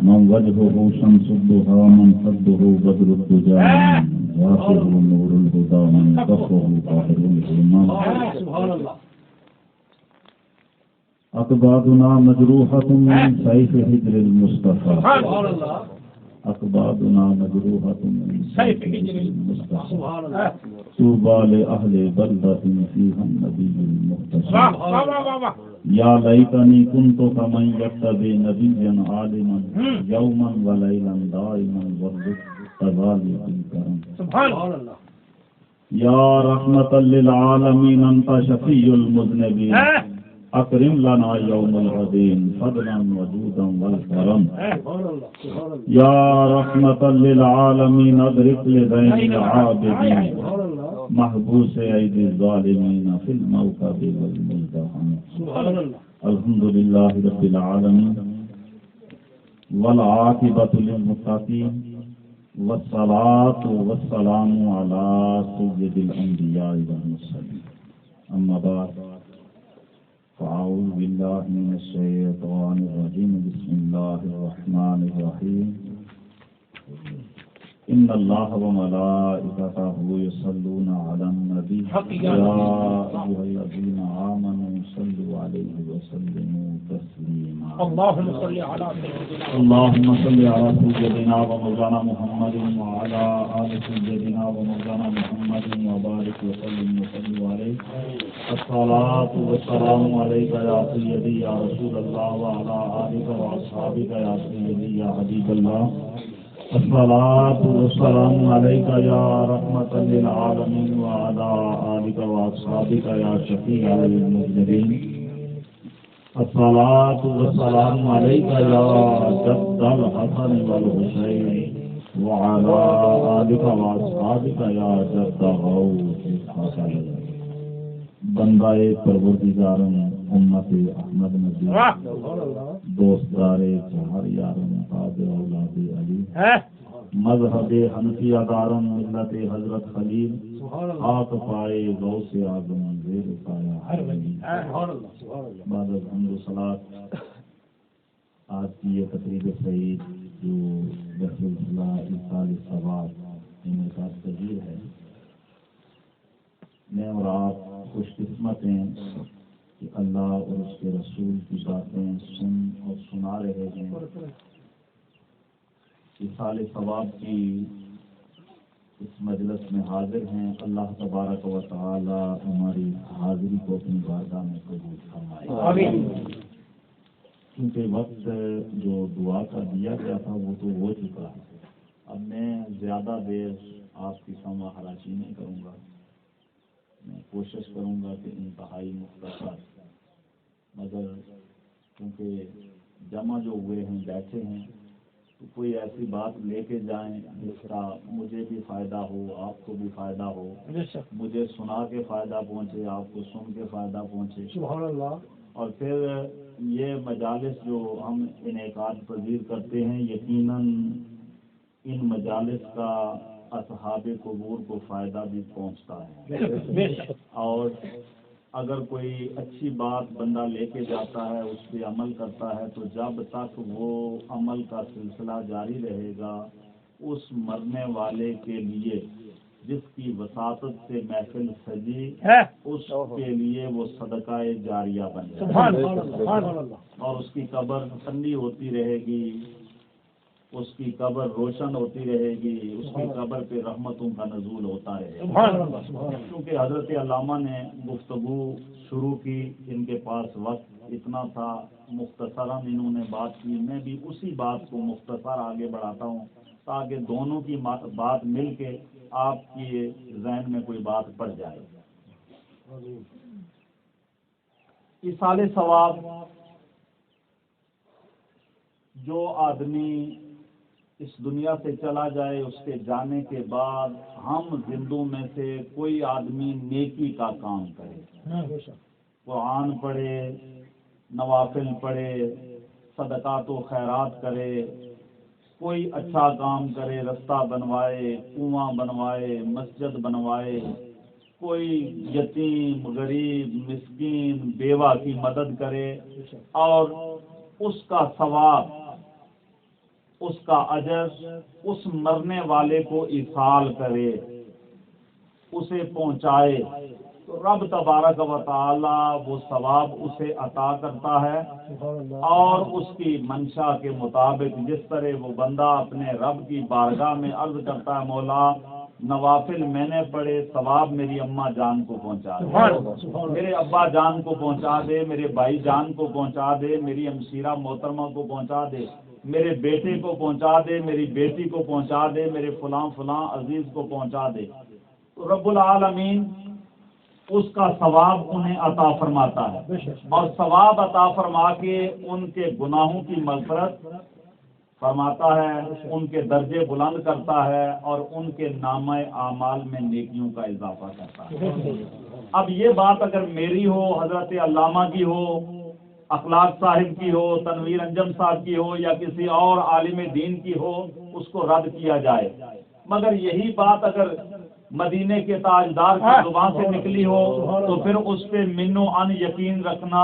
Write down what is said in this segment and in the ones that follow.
من وجهه شمس الضحى من خده بدر الدجى واصله نور الهدى من كفه طاهر الإيمان. أكبادنا مجروحة من سيف هجر المصطفى. أكبادنا مجروحة من سيف هجر المصطفى. طوبى لأهل بلدة فيها النبي المختصر. يا ليتني كنت كمن يتبع نبيا عالما يوما وليلا دائما والرزق كذلك الكرم. سبحان الله. يا رحمة للعالمين أنت شفيع المذنبين أكرم لنا يوم الغدين فضلا وجودا والكرم. يا رحمة للعالمين أدرك لذين العابدين محبوس أيدي الظالمين في الموكب والمزدحم. الحمد لله رب العالمين والعاقبة للمتقين والصلاة والسلام على سيد الأنبياء والمرسلين. أما بعد فأعوذ بالله من الشيطان الرجيم. بسم الله الرحمن الرحيم. إن الله وملائكته يصلون على النبي يا أيها الذين آمنوا صلوا عليه وسلموا تسليما. اللهم صل على سيدنا ومولانا محمد وعلى آل سيدنا ومولانا محمد وبارك وسلم عليه. الصلاة والسلام عليك يا سيدي يا رسول الله وعلى آلك وأصحابك يا سيدي يا حبيب الله. الصلاة والسلام عليك يا رحمة للعالمين وعلى آلك وأصحابك يا شفيع المذنبين. الصلاة والسلام عليك يا جد الحسن والحسين وعلى آلك وأصحابك يا جد غوث الحسن. بندہ پروردگارم امت احمد نبی دوستدار چہار یارم تاج اولاد علی مذہب حنفیہ دارم ملت حضرت خلیل ہاتھ پائے غوث اعظم زیر پایا بعد الحمد والصلاۃ. آج کی یہ تقریب سعید جو سلسلہ ایصال ثواب انعقاد پذیر ہے، میں اور آپ خوش قسمت ہیں کہ اللہ اور اس کے رسول کی باتیں سن اور سنا رہے ہیں. ایصال ثواب کی اس مجلس میں حاضر ہیں. اللہ تبارک و تعالی ہماری حاضری کو اپنی بارگاہ میں قبول فرمائے. کیونکہ وقت جو دعا کا دیا گیا تھا وہ تو ہو چکا ہے. اب میں زیادہ دیر آپ کی سمع حراشی نہیں کروں گا. میں کوشش کروں گا کہ انتہائی مختصر، مگر کیونکہ جمع جو ہوئے ہیں بیٹھے ہیں تو کوئی ایسی بات لے کے جائیں جس کا مجھے بھی فائدہ ہو، آپ کو بھی فائدہ ہو، مجھے سنا کے فائدہ پہنچے، آپ کو سن کے فائدہ پہنچے. سبحان اللہ. اور پھر یہ مجالس جو ہم انعقاد پذیر کرتے ہیں، یقیناً ان مجالس کا اصحاب قبور کو فائدہ بھی پہنچتا ہے. اور اگر کوئی اچھی بات بندہ لے کے جاتا ہے، اس پہ عمل کرتا ہے، تو جب تک وہ عمل کا سلسلہ جاری رہے گا، اس مرنے والے کے لیے جس کی وساطت سے محفل سجی، اس کے لیے وہ صدقہ جاریہ بن جائے اور اس کی قبر ٹھنڈی ہوتی رہے گی، اس کی قبر روشن ہوتی رہے گی، اس کی قبر پہ رحمتوں کا نزول ہوتا رہے گا. کیونکہ حضرت علامہ نے گفتگو شروع کی، ان کے پاس وقت اتنا تھا، مختصراً انہوں نے بات کی. میں بھی اسی بات کو مختصر آگے بڑھاتا ہوں تاکہ دونوں کی بات مل کے آپ کی ذہن میں کوئی بات پڑ جائے. ایصال ثواب، جو آدمی اس دنیا سے چلا جائے، اس کے جانے کے بعد ہم زندوں میں سے کوئی آدمی نیکی کا کام کرے، قرآن پڑھے، نوافل پڑھے، صدقات و خیرات کرے، کوئی اچھا کام کرے، رستہ بنوائے، کنواں بنوائے، مسجد بنوائے، کوئی یتیم، غریب، مسکین، بیوہ کی مدد کرے اور اس کا ثواب، اس کا اجر اس مرنے والے کو ایصال کرے، اسے پہنچائے، تو رب تبارک و تعالی وہ ثواب اسے عطا کرتا ہے، اور اس کی منشا کے مطابق جس طرح وہ بندہ اپنے رب کی بارگاہ میں عرض کرتا ہے مولا نوافل میں نے پڑھے، ثواب میری اماں جان کو پہنچا دے، میرے ابا جان کو پہنچا دے، میرے بھائی جان کو پہنچا دے، میری ہمشیرہ محترمہ کو پہنچا دے، میرے بیٹے کو پہنچا دے، میری بیٹی کو پہنچا دے، میرے فلاں فلاں عزیز کو پہنچا دے، تو رب العالمین اس کا ثواب انہیں عطا فرماتا ہے، اور ثواب عطا فرما کے ان کے گناہوں کی مغفرت فرماتا ہے، ان کے درجے بلند کرتا ہے، اور ان کے نامہ اعمال میں نیکیوں کا اضافہ کرتا ہے۔ اب یہ بات اگر میری ہو، حضرت علامہ کی ہو، اخلاق صاحب کی ہو، تنویر انجم صاحب کی ہو، یا کسی اور عالم دین کی ہو، اس کو رد کیا جائے، مگر یہی بات اگر مدینے کے تاجدار کی زبان سے نکلی ہو تو پھر اس پہ من و ان یقین رکھنا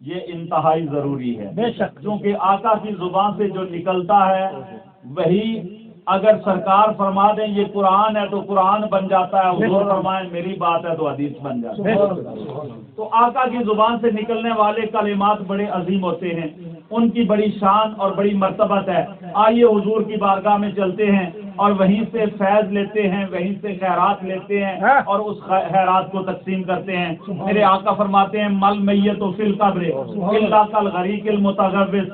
یہ انتہائی ضروری ہے، کیونکہ آقا کی زبان سے جو نکلتا ہے وہی اگر سرکار فرما دیں یہ قرآن ہے تو قرآن بن جاتا ہے، حضور فرمائیں میری بات ہے تو حدیث بن جاتا ہے۔ تو آقا کی زبان سے نکلنے والے کلمات بڑے عظیم ہوتے ہیں، ان کی بڑی شان اور بڑی مرتبت ہے۔ آئیے حضور کی بارگاہ میں چلتے ہیں اور وہیں سے فیض لیتے ہیں، وہیں سے خیرات لیتے ہیں اور اس خیرات کو تقسیم کرتے ہیں۔ میرے آقا فرماتے ہیں مل میت فی القبر الا کالغریق المتغوث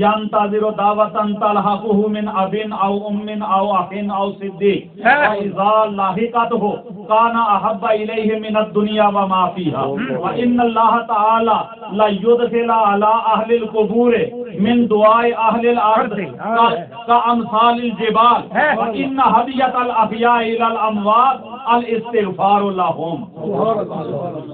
ینتظر دعوۃ تلحقہ من اب او ام او اخ او صدیق فاذا لاحقته کان احب الیہ من الدنیا وما فیها وان اللہ تعالی لا یدخل علی اہل القبور من دعاء اہل الارض کامثال الجبال وان ہدیۃ الاحیاء الی الاموات الاستغفار لهم۔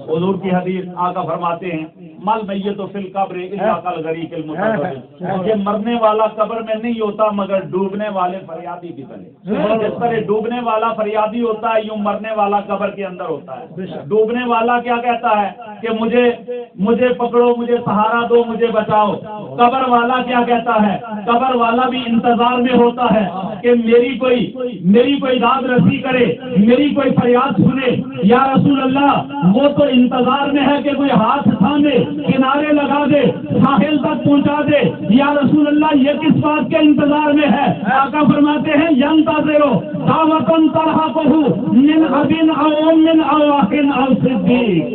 حضور کی حدیث آقا فرماتے ہیں مل میت فی القبر الا کالغریق المتغوث، یہ مرنے والا قبر میں نہیں ہوتا مگر ڈوبنے والے فریادی کی طرح، جس طرح ڈوبنے والا فریادی ہوتا ہے یوں مرنے والا قبر کے اندر ہوتا ہے۔ ڈوبنے والا کیا کہتا ہے کہ مجھے پکڑو، مجھے سہارا دو، مجھے بچاؤ۔ قبر والا کیا کہتا ہے؟ قبر والا بھی انتظار میں ہوتا ہے کہ میری کوئی داد رسی کرے، میری کوئی فریاد سنے۔ یا رسول اللہ وہ تو انتظار میں ہے کہ کوئی ہاتھ تھامے، کنارے لگا دے، ساحل تک پہنچا دے۔ یا رسول اللہ یہ کس بات کے انتظار میں ہے؟ آقا فرماتے ہیں ینتظر دعوۃ تلحقہ من اب او ام او اخ او صدیق،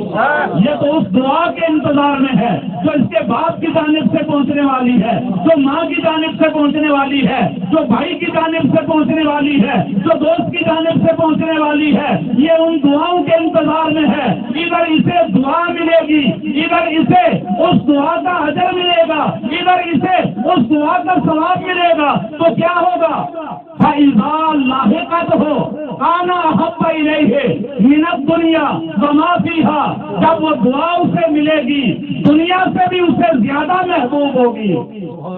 یہ تو اس دعا کے انتظار میں ہے جو اس کے باپ کی جانب سے پہنچنے والی ہے، جو ماں کی جانب سے پہنچنے والی ہے، جو بھائی کی جانب سے پہنچنے والی ہے، جو دوست کی جانب سے پہنچنے والی ہے۔ یہ ان دعاؤں کے انتظار میں ہے، ادھر اسے دعا ملے گی، ادھر اسے اس دعا کا اجر ملے گا، ادھر اسے اس دعا کا ثواب ملے گا۔ تو کیا ہوگا؟ فَإِذَا لَحِقَتْهُ كَانَ أَحَبَّ إِلَيْهِ مِنَ الدُّنْيَا وَمَا فِيهَا، جب وہ دعا اسے ملے گی دنیا سے بھی اسے زیادہ محبوب ہوگی،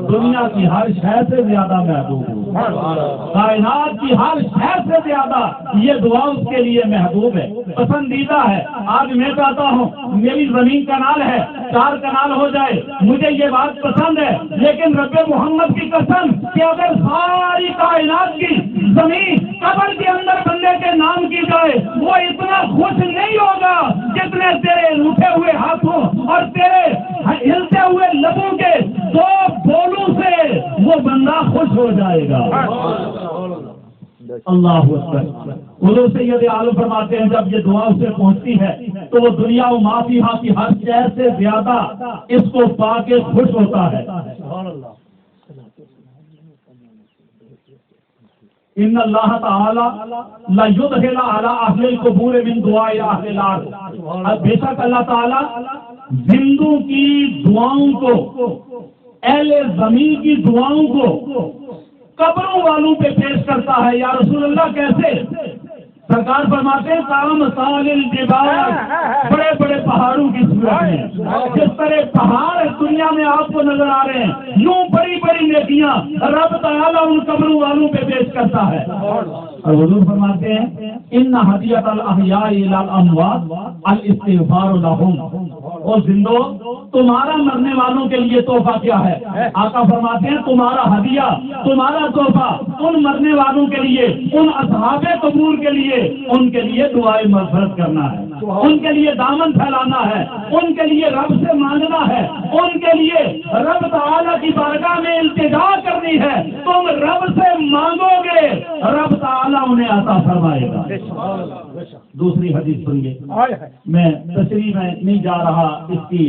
دنیا کی ہر شے سے زیادہ محبوب ہوگی، کائنات کی ہر شے سے زیادہ یہ دعا اس کے لیے محبوب ہے، پسندیدہ ہے۔ آج میں چاہتا ہوں میری زمین کنال ہے، 4 کنال ہو جائے، مجھے یہ بات پسند ہے، لیکن رب محمد کی قسم کہ اگر ساری کائنات کی زمین قبر کے اندر بندے کے نام کی جائے وہ اتنا خوش نہیں ہوگا جتنے تیرے اٹھے ہوئے ہاتھوں اور تیرے ہلتے ہوئے لبوں کے 2 بولوں سے وہ بندہ خوش ہو جائے گا۔ اللہ اکبر۔ حضور سید عالم فرماتے ہیں جب یہ دعا اسے پہنچتی ہے تو وہ دنیا و ما فیہا کی ہر شے سے زیادہ اس کو پا کے خوش ہوتا ہے۔ ان اللہ تعالی لا یدخل علی اہل القبور من دعاء اہل الارض، بے شک اللہ تعالی زندوں کی دعاؤں کو، اہل زمین کی دعاؤں کو قبروں والوں پہ پیش کرتا ہے۔ یا رسول اللہ کیسے؟ سرکار فرماتے ہیں کام سالل جبال، بڑے بڑے پہاڑوں کی صورت میں جس طرح پہاڑ دنیا میں آپ کو نظر آ رہے ہیں، یوں بڑی بڑی نیکیاں رب تعالیٰ ان قبروں والوں پہ پیش کرتا ہے. اور حضور فرماتے ہیں ان ہدیۃ الاحیاء الی الاموات الاستغفار لهم. اور زندوں تمہارا مرنے والوں کے لیے تحفہ کیا ہے؟ آقا فرماتے ہیں تمہارا ہدیہ، تمہارا تحفہ ان مرنے والوں کے لیے، ان اصحاب قبور کے لیے، ان کے لیے دعائیں مغفرت کرنا ہے، ان کے لیے دامن پھیلانا ہے، ان کے لیے رب سے مانگنا ہے، ان کے لیے رب تعالیٰ کی بارگاہ میں التجا کرنی ہے. تم رب سے مانگو گے، رب تعالیٰ انہیں عطا فرمائے گا. دوسری حدیث سنیے، میں تشریح میں نہیں جا رہا، اس کی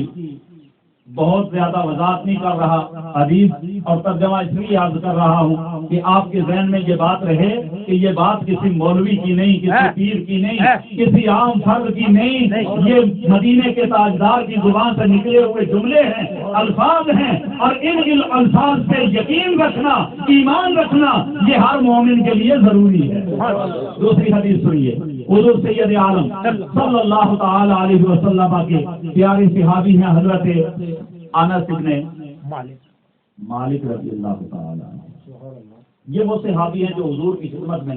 بہت زیادہ وضاحت نہیں کر رہا، حدیث اور ترجمہ اس لیے یاد کر رہا ہوں کہ آپ کے ذہن میں یہ بات رہے کہ یہ بات کسی مولوی کی نہیں، کسی پیر کی نہیں، کسی عام فرد کی نہیں، یہ مدینے کے تاجدار کی زبان سے نکلے ہوئے جملے ہیں، الفاظ ہیں، اور ان الفاظ پہ یقین رکھنا، ایمان رکھنا، یہ ہر مومن کے لیے ضروری ہے. دوسری حدیث سنیے، حضور سید عالم صلی اللہ تعالی علیہ وسلم کے پیارے صحابی ہیں حضرت انس بن مالک رضی اللہ تعالی عنہ. یہ وہ صحابی ہیں جو حضور کی خدمت میں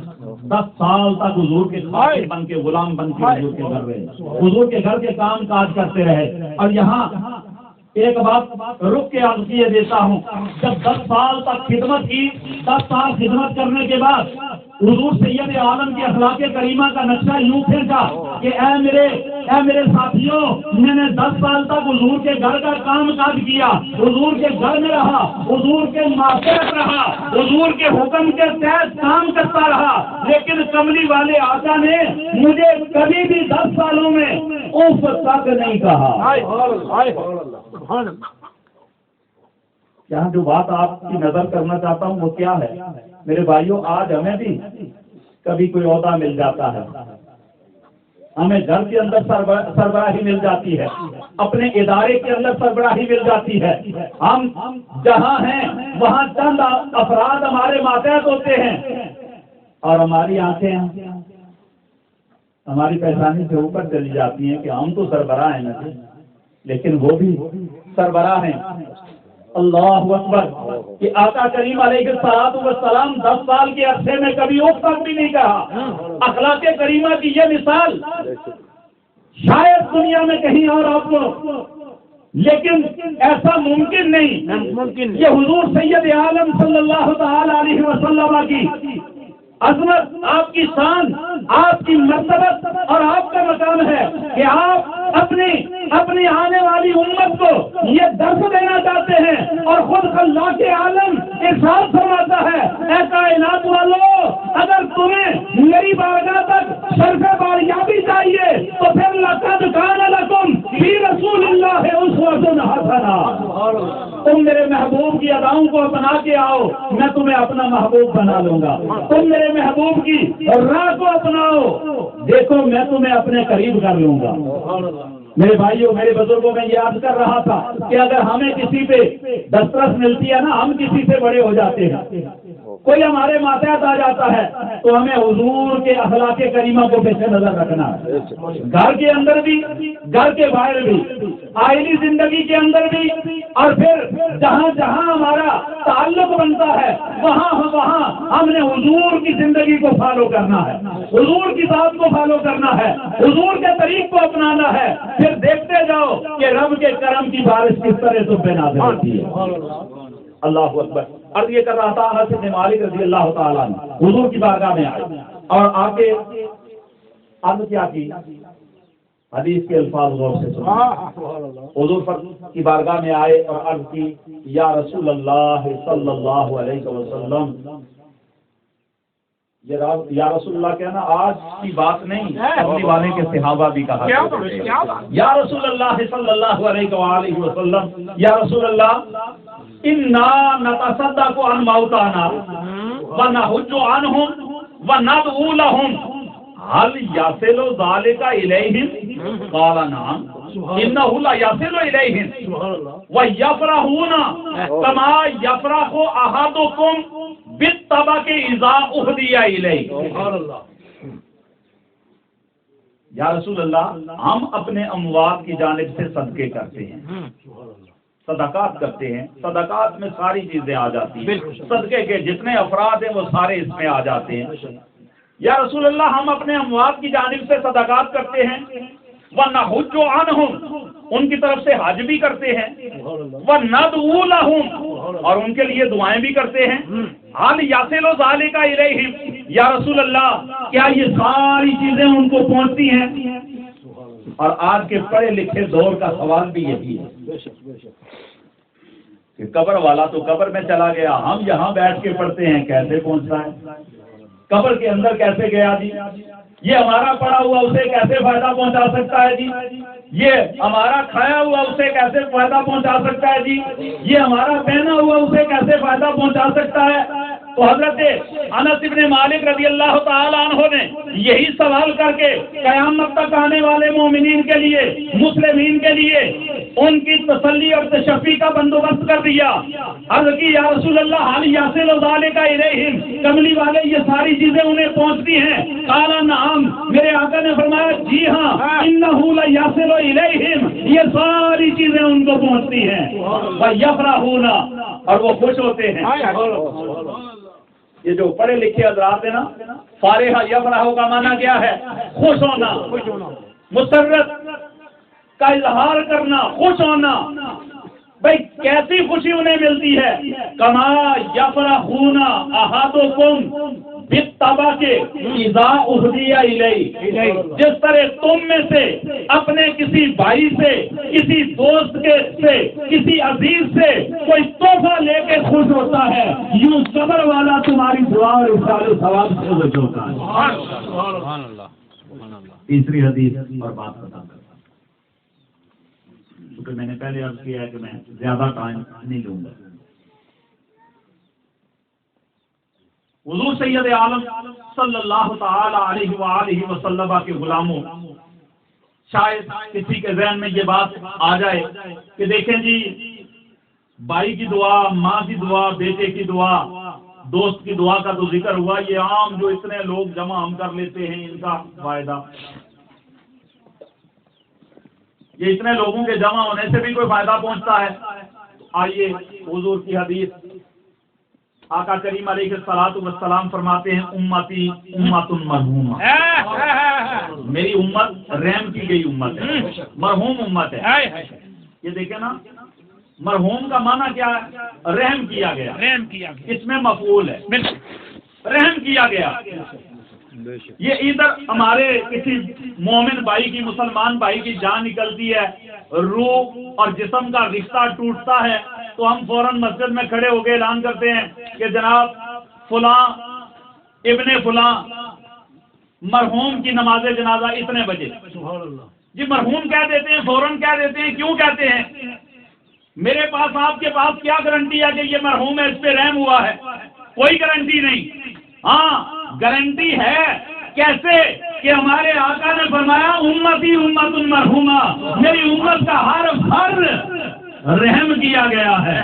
10 سال تک حضور کے خادم بن کے، غلام بن کے حضور کے گھر رہے، حضور کے گھر کے کام کاج کرتے رہے. اور یہاں ایک بات رک کے عرض کیے دیتا ہوں، جب 10 سال تک خدمت کی، 10 سال خدمت کرنے کے بعد حضور سید عالم کی اخلاق کریمہ کا نقشہ یوں پھینکا کہ اے میرے ساتھیوں، میں نے 10 سال تک حضور کے گھر کا کام کاج کیا، حضور کے گھر میں رہا، حضور کے ماتحت رہا، حضور کے حکم کے تحت کام کرتا رہا، لیکن کملی والے آقا نے مجھے کبھی بھی 10 سالوں میں اف تک نہیں کہا. یہاں جو بات آپ کی نظر کرنا چاہتا ہوں وہ کیا ہے میرے بھائیوں؟ آج ہمیں بھی کبھی کوئی عہدہ مل جاتا ہے، ہمیں گھر کے اندر سربراہی مل جاتی ہے، اپنے ادارے کے اندر سربراہی مل جاتی ہے، ہم جہاں ہیں وہاں چند افراد ہمارے ماتحت ہوتے ہیں، اور ہماری آنکھیں ہماری پہچانی سے اوپر چلی جاتی ہیں کہ ہم تو سربراہ ہیں، لیکن وہ بھی سربراہ ہیں. اللہ اکبر کہ آقا کریم علیہ الصلوۃ والسلام 10 سال کے عرصے میں کبھی اف تک بھی نہیں کہا. اخلاق کریمہ کی یہ مثال شاید دنیا میں کہیں اور آپ کو، لیکن ایسا ممکن نہیں. یہ حضور سید عالم صلی اللہ تعالی علیہ وسلم کی عظمت، آپ کی شان، آپ کی مرتبت اور آپ کا مقام ہے کہ آپ اپنی آنے والی امت کو یہ درس دینا چاہتے ہیں، اور خود خلاق عالم ارشاد فرماتا ہے اے کائنات والو، اگر تمہیں میری بارگاہ تک شرف باریابی چاہیے تو پھر لقد کان لکم فی رسول اللہ اسوۃ حسنہ. تم میرے محبوب کی اداؤں کو اپنا کے آؤ، میں تمہیں اپنا محبوب بنا لوں گا. تم میرے محبوب کی راہ کو اپناؤ، دیکھو میں تمہیں اپنے قریب کر لوں گا. میرے بھائیوں، میرے بزرگوں میں یہ عرض کر رہا تھا کہ اگر ہمیں کسی پہ دسترس ملتی ہے نا، ہم کسی سے بڑے ہو جاتے ہیں. کوئی ہمارے ماتحت آ جاتا ہے تو ہمیں حضور کے اخلاق کریمہ کو پیش نظر رکھنا ہے، گھر کے اندر بھی، گھر کے باہر بھی، آئلی زندگی کے اندر بھی، اور پھر جہاں جہاں ہمارا تعلق بنتا ہے وہاں ہم نے حضور کی زندگی کو فالو کرنا ہے، حضور کی بات کو فالو کرنا ہے، حضور کے طریق کو اپنانا ہے. پھر دیکھتے جاؤ کہ رب کے کرم کی بارش کس طرح سے بے نازل ہوتی ہے. اللہ اکبر. عرض یہ کر رہا تھا انس بن مالک رضی اللہ تعالیٰ عنہ حضور کی بارگاہ میں آئے اور آ کے عرض کیا کی، حدیث کے الفاظ غور سے سنیں. حضور کی بارگاہ میں آئے اور عرض کی یا رسول اللہ صلی اللہ علیہ وسلم. یا رسول اللہ کہنا آج کی بات نہیں، کملی والے کے صحابہ بھی کہا یا رسول اللہ صلی اللہ علیہ وآلہ وسلم، یا رسول اللہ انا نتصدق عن موتانا ونحج عنهم وندعو لهم هل يصل ذلك اليهم؟ قال نعم انه لا يصل اليهم ويفرحون كما يفرح احدكم بالطبق اذا اهدي اليه. یا رسول اللہ ہم اپنے اموات کی جانب سے صدقے کرتے ہیں، صدقات کرتے ہیں، صدقات میں ساری چیزیں آ جاتی ہیں، صدقے کے جتنے افراد ہیں وہ سارے اس میں آ جاتے ہیں۔ یا رسول اللہ ہم اپنے اموات کی جانب سے صدقات کرتے ہیں، وَنَحُجُّ عَنْهُمْ ان کی طرف سے حج بھی کرتے ہیں، وَنَدْعُو لَهُمْ اور ان کے لیے دعائیں بھی کرتے ہیں۔ حال یاسل و ذالک الیہم یا رسول اللہ کیا یہ ساری چیزیں ان کو پہنچتی ہیں؟ اور آج کے پڑھے لکھے دور کا سوال بھی یہی ہے کہ قبر والا تو قبر میں چلا گیا، ہم یہاں بیٹھ کے پڑھتے ہیں، کیسے پہنچتا ہے؟ قبر کے اندر کیسے گیا جی؟ یہ ہمارا پڑا ہوا اسے کیسے فائدہ پہنچا سکتا ہے جی؟ یہ ہمارا کھایا ہوا اسے کیسے فائدہ پہنچا سکتا ہے جی؟ یہ ہمارا پہنا ہوا اسے کیسے فائدہ پہنچا سکتا ہے؟ تو حضرت انس ابن مالک رضی اللہ تعالی عنہ نے یہی سوال کر کے قیامت تک آنے والے مومنین کے لیے، مسلمین کے لیے ان کی تسلی اور تشفی کا بندوبست کر دیا۔ عرض کی یا رسول اللہ حال یاسل و ذالک الیہم کملی والے یہ ساری چیزیں انہیں پہنچتی ہیں؟ قال نعم میرے آقا نے فرمایا جی ہاں، انہ لیاسل الیہم یہ ساری چیزیں ان کو پہنچتی ہیں، ویفرحون اور وہ خوش ہوتے ہیں۔ یہ جو پڑھے لکھے حضرات ہیں نا، فارحہ یفرح کا معنی کیا ہے؟ خوش ہونا، مسرت کا اظہار کرنا، خوش ہونا۔ بھائی کیسی خوشی انہیں ملتی ہے؟ کما یفرحون احدکم بالطبق اذا اہدی الیہ جس طرح تم میں سے اپنے کسی بھائی سے، کسی دوست سے، کسی عزیز سے کوئی تحفہ لے کے خوش ہوتا ہے، یوں قبر والا تمہاری دعا اور ارسال ثواب سے خوش ہوتا ہے۔ سبحان اللہ۔ تیسری حدیث اور بات بتا کرتا ہوں، کیونکہ میں نے پہلے عرض کیا ہے کہ میں زیادہ ٹائم نہیں لوں گا۔ حضور سید عالم صلی اللہ تعالی علیہ وآلہ وسلم کے غلاموں، شاید کسی کے ذہن میں یہ بات آ جائے کہ دیکھیں جی بھائی کی دعا، ماں کی دعا، بیٹے کی دعا، دوست کی دعا کا تو ذکر ہوا، یہ عام جو اتنے لوگ جمع ہم کر لیتے ہیں ان کا فائدہ، یہ اتنے لوگوں کے جمع ہونے سے بھی کوئی فائدہ پہنچتا ہے؟ آئیے حضور کی حدیث، آقا کریم علیہ الصلوۃ والسلام فرماتے ہیں امتی امت مرحومہ، میری امت رحم کی گئی امت ہے، مرحوم امت ہے۔ یہ دیکھیں نا، مرحوم کا معنی کیا ہے؟ رحم کیا گیا، اس میں مفعول ہے، رحم کیا گیا۔ یہ ادھر ہمارے کسی مومن بھائی کی، مسلمان بھائی کی جان نکلتی ہے، روح اور جسم کا رشتہ ٹوٹتا ہے، تو ہم فوراً مسجد میں کھڑے ہو کے اعلان کرتے ہیں کہ جناب فلاں ابن فلاں مرحوم کی نماز جنازہ اتنے بجے۔ جی مرحوم کہہ دیتے ہیں، فوراً کہہ دیتے ہیں، کیوں کہتے ہیں؟ میرے پاس، آپ کے پاس کیا گارنٹی ہے کہ یہ مرحوم ہے، اس پہ رحم ہوا ہے؟ کوئی گارنٹی نہیں۔ ہاں گارنٹی ہے، کیسے کہ ہمارے آقا نے فرمایا امتی امت مرحومہ، میری امت کا ہر فرد رحم کیا گیا ہے۔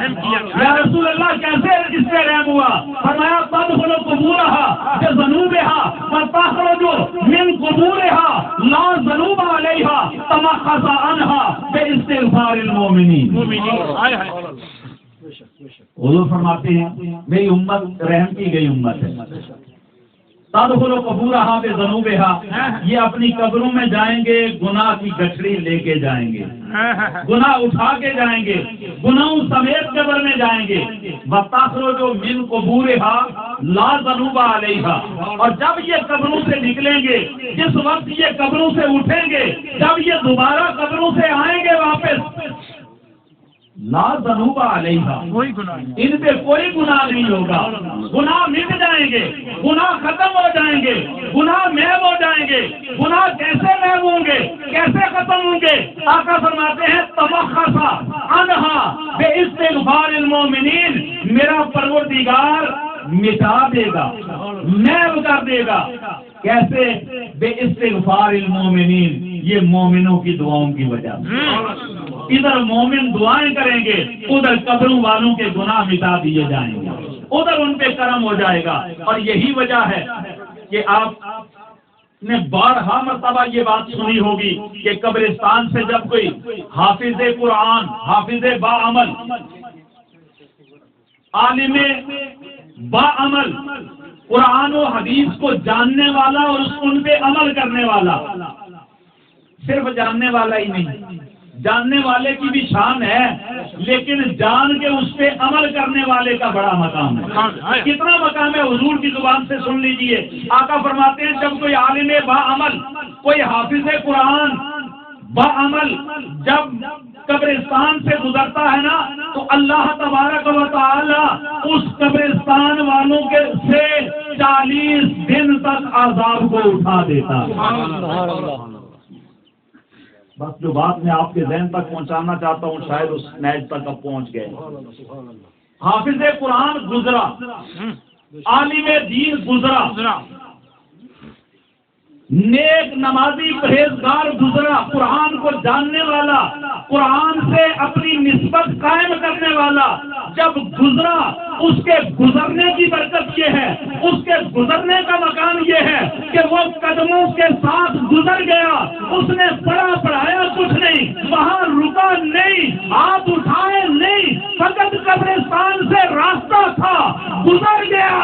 یا رسول اللہ کیسے اس سے رحم ہوا؟ فرمایا تدخل قبورها بذنوبها وتخرج من قبورها لا ذنوب عليها تمخص عنها باستغفار المؤمنین۔ حضور فرماتے ہیں میری امت رحم کی گئی امت ہے۔ تدخل قبورها بذنوبها یہ اپنی قبروں میں جائیں گے، گناہ کی گٹھڑی لے کے جائیں گے، گناہ اٹھا کے جائیں گے، گناہوں سمیت قبر میں جائیں گے۔ وَتَخْرُجُ مِنْ قُبُورِهَا لَا ذَنُوبَ عَلَيْهَا اور جب یہ قبروں سے نکلیں گے، جس وقت یہ قبروں سے اٹھیں گے، جب یہ دوبارہ قبروں سے آئیں گے واپس، لا ذنوب علیہا کوئی گناہ نہیں، ان پہ کوئی گناہ نہیں ہوگا، گناہ مٹ جائیں گے، گناہ ختم ہو جائیں گے، گناہ محو ہو جائیں گے۔ گناہ کیسے محو ہوں گے، کیسے ختم ہوں گے؟ آقا فرماتے ہیں تمخص عنہا باستغفار المؤمنین، میرا پروردگار مٹا دے گا، محو کر دے گا۔ کیسے؟ بے استغفار المؤمنین، یہ مومنوں کی دعاؤں کی وجہ سے۔ ادھر مومن دعائیں کریں گے، ادھر قبروں والوں کے گناہ مٹا دیے جائیں گے، ادھر ان پہ کرم ہو جائے گا۔ اور یہی وجہ ہے کہ آپ نے بارہا مرتبہ یہ بات سنی ہوگی کہ قبرستان سے جب کوئی حافظ قرآن، حافظ با عمل، عالم با عمل، قرآن و حدیث کو جاننے والا اور ان پہ عمل کرنے والا، صرف جاننے والا ہی نہیں، جاننے والے کی بھی شان ہے، لیکن جان کے اس پہ عمل کرنے والے کا بڑا مقام ہے۔ کتنا مقام ہے حضور کی زبان سے سن لیجئے۔ آقا فرماتے ہیں جب کوئی عالم با عمل، کوئی حافظ قرآن با عمل جب قبرستان سے گزرتا ہے نا، تو اللہ تبارک و تعالی اس قبرستان والوں کے سے 40 دن تک عذاب کو اٹھا دیتا ہے۔ بس جو بات میں آپ کے ذہن تک پہنچانا چاہتا ہوں شاید اس نیج تک اب پہنچ گئے۔ حافظ قرآن گزرا، عالم دین گزرا، نیک نمازی پرہیزگار گزرا، قرآن کو جاننے والا، قرآن سے اپنی نسبت قائم کرنے والا جب گزرا، اس کے گزرنے کی برکت یہ ہے، اس کے گزرنے کا مقام یہ ہے کہ وہ قدموں کے ساتھ گزر گیا، اس نے پڑھایا کچھ نہیں، وہاں رکا نہیں، ہاتھ اٹھائے نہیں، فقط قبرستان سے راستہ تھا، گزر گیا۔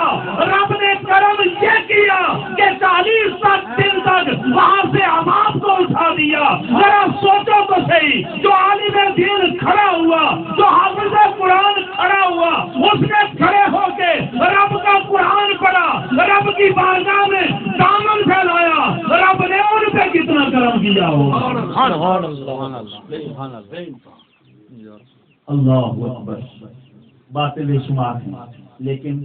رب نے کرم یہ کیا کہ 40 دن تک وہاں سے عذاب کو اٹھا دیا۔ ذرا سوچو تو صحیح، جو عالم دین کھڑا ہوا، جو حافظ قرآن کھڑا ہوا، اس نے کھڑے ہو کے رب کا قرآن پڑھا، رب کی بارگاہ میں دامن پھیلایا، رب نے ان پہ کتنا کرم کیا ہو۔ اللہ اکبر۔ باتیں بے شمار ہیں، لیکن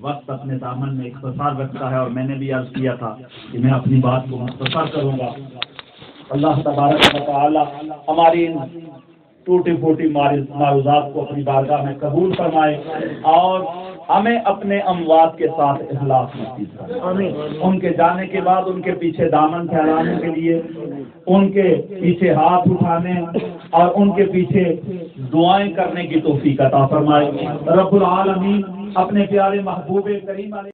وقت اپنے دامن میں اختصار رکھتا ہے، اور میں نے بھی عرض کیا تھا کہ میں اپنی بات کو مختصر کروں گا۔ اللہ تبارک و تعالی ہماری ان ٹوٹی پھوٹی معروضات کو اپنی بارگاہ میں قبول فرمائے، اور ہمیں اپنے اموات کے ساتھ اخلاص نصیب کرے۔ ان کے جانے کے بعد ان کے پیچھے دامن پھیلانے کے لیے، ان کے پیچھے ہاتھ اٹھانے اور ان کے پیچھے دعائیں کرنے کی توفیق عطا فرمائے۔ رب العالمین اپنے پیارے محبوب کریم علیہ